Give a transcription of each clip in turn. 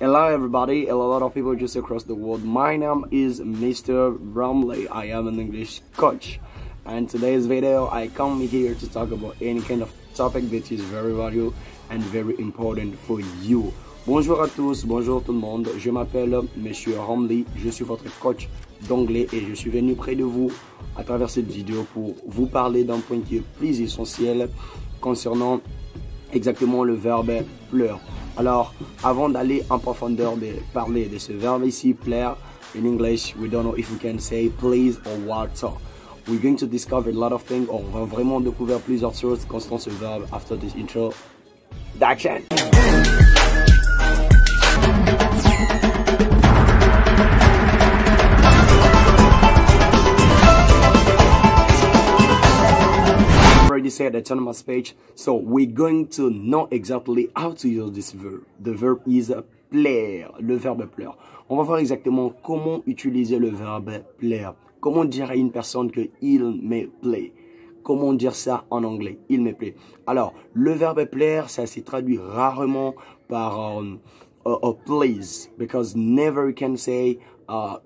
Hello everybody, hello a lot of people just across the world. My name is Mr. Bromley. I am an English coach. And today's video, I come here to talk about any kind of topic that is very valuable and very important for you. Bonjour à tous, bonjour tout le monde. Je m'appelle Monsieur Bromley. Je suis votre coach d'anglais et je suis venu près de vous à travers cette vidéo pour vous parler d'un point qui est plus essentiel concernant exactement le verbe plaire. Alors, avant d'aller en profondeur de parler de ce verbe ici, plaire, in English, we don't know if we can say please or what. So, we're going to discover a lot of things. On va vraiment découvrir plusieurs choses concernant ce verbe after this intro. Action! Already said at the on my page, so we're going to know exactly how to use this verb. The verb is plaire, le verbe plaire. On va voir exactement comment utiliser le verbe plaire. Comment dire à une personne que il me plaît. Comment dire ça en anglais, il me plaît. Alors, le verbe plaire, ça se traduit rarement par please, because never you can say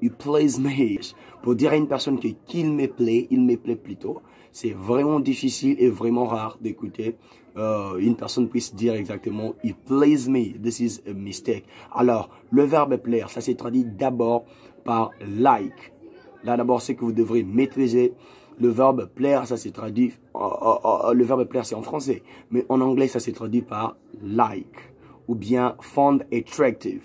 you please me. Pour dire à une personne que qu'il me plaît, il me plaît plutôt. C'est vraiment difficile et vraiment rare d'écouter une personne puisse dire exactement « It plays me ». This is a mistake. Alors, le verbe plaire, ça se traduit d'abord par « like ». Là, d'abord, c'est que vous devrez maîtriser. Le verbe plaire, ça se traduit... le verbe plaire, c'est en français. Mais en anglais, ça se traduit par « like » ou bien « find attractive ».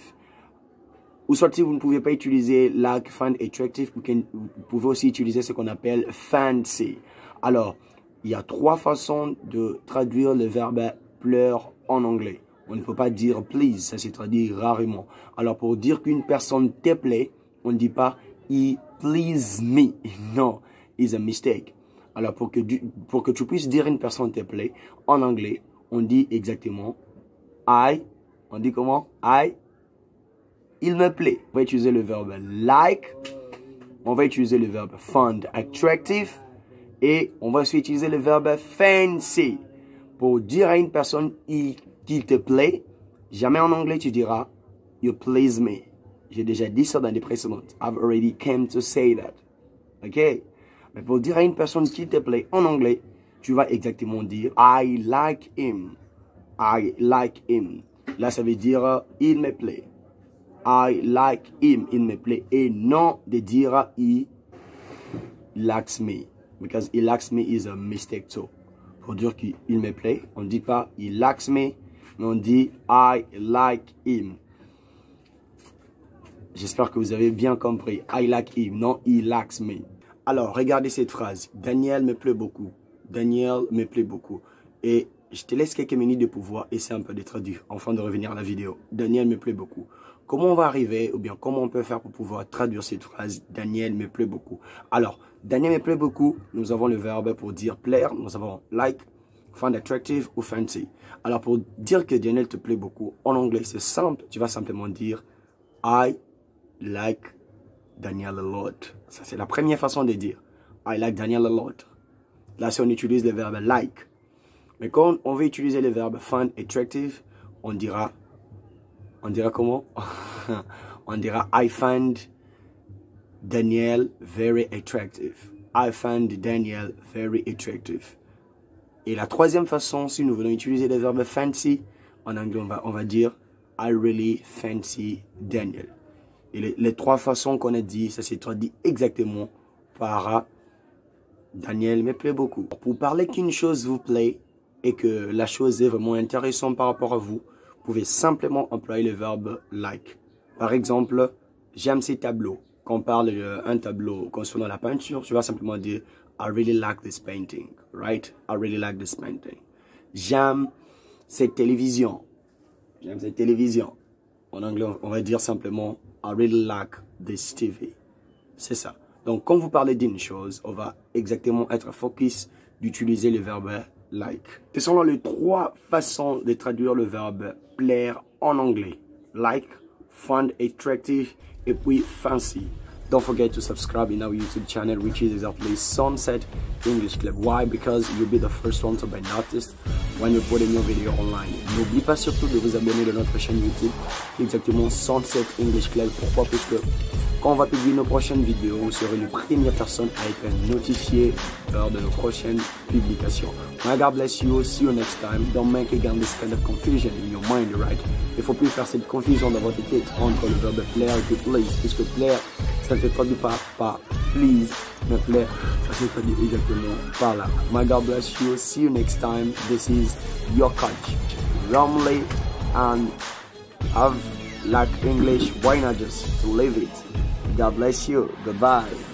Ou soit si vous ne pouvez pas utiliser « like »,« find attractive », vous pouvez aussi utiliser ce qu'on appelle « fancy ». Alors, il y a trois façons de traduire le verbe plaire en anglais. On ne peut pas dire please, ça se traduit rarement. Alors, pour dire qu'une personne te plaît, on ne dit pas he please me. Non, it's a mistake. Alors, pour que tu puisses dire une personne te plaît en anglais, on dit exactement I. On dit comment? Il me plaît. On va utiliser le verbe like. On va utiliser le verbe find attractive. Et on va aussi utiliser le verbe fancy. Pour dire à une personne qu'il te plaît, jamais en anglais tu diras you please me. J'ai déjà dit ça dans les précédentes. I've already came to say that. Ok? Mais pour dire à une personne qu'il te plaît en anglais, tu vas exactement dire I like him. I like him. Là, ça veut dire il me plaît. I like him. Il me plaît. Et non de dire he likes me. Because he likes me is a mistake too. Pour dire qu'il me plaît, on ne dit pas he likes me, mais on dit I like him. J'espère que vous avez bien compris. I like him, non he likes me. Alors, regardez cette phrase. Daniel me plaît beaucoup. Daniel me plaît beaucoup. Et je te laisse quelques minutes de pouvoir essayer un peu de traduire, afin de revenir à la vidéo. Daniel me plaît beaucoup. Comment on va arriver, ou bien comment on peut faire pour pouvoir traduire cette phrase « Daniel me plaît beaucoup ». Alors, Daniel me plaît beaucoup, nous avons le verbe pour dire plaire, nous avons like, find attractive ou fancy. Alors, pour dire que Daniel te plaît beaucoup, en anglais, c'est simple, tu vas simplement dire « I like Daniel a lot ». Ça, c'est la première façon de dire « I like Daniel a lot ». Là, si on utilise le verbe « like ». Mais quand on veut utiliser le verbe « find attractive », on dira comment? On dira I find Daniel very attractive. I find Daniel very attractive. Et la troisième façon, si nous voulons utiliser le verbe fancy, en anglais on va dire I really fancy Daniel. Et les trois façons qu'on a dit, ça s'est traduit exactement par Daniel me plaît beaucoup. Pour parler qu'une chose vous plaît et que la chose est vraiment intéressante par rapport à vous, vous pouvez simplement employer le verbe like. Par exemple, j'aime ces tableaux. Quand on parle d'un tableau concernant la peinture, tu vas simplement dire I really like this painting. Right? I really like this painting. J'aime cette télévision. J'aime cette télévision. En anglais, on va dire simplement I really like this TV. C'est ça. Donc, quand vous parlez d'une chose, on va exactement être focus d'utiliser le verbe like. Ce sont les trois façons de traduire le verbe plaire en anglais. Like, find attractive, et puis fancy. Don't forget to subscribe in our YouTube channel, which is exactly Sunset English Club. Why? Because you'll be the first one to be noticed when you put a new video online. N'oublie pas surtout de vous abonner de notre chaîne YouTube, exactement Sunset English Club. Pourquoi? Parce que quand on va publier nos prochaines vidéos, vous serez les premières personnes à être notifiées lors de nos prochaines publications. My God bless you. See you next time. Don't make again this kind of confusion in your mind, right? Il faut plus faire cette confusion dans votre tête entre le verbe plaire et please. Puisque plaire, ça ne se traduit pas par please, mais plaire, ça se traduit exactement par là. My God bless you. See you next time. This is your coach, Romley, and have like English, why not just live it? God bless you. Goodbye.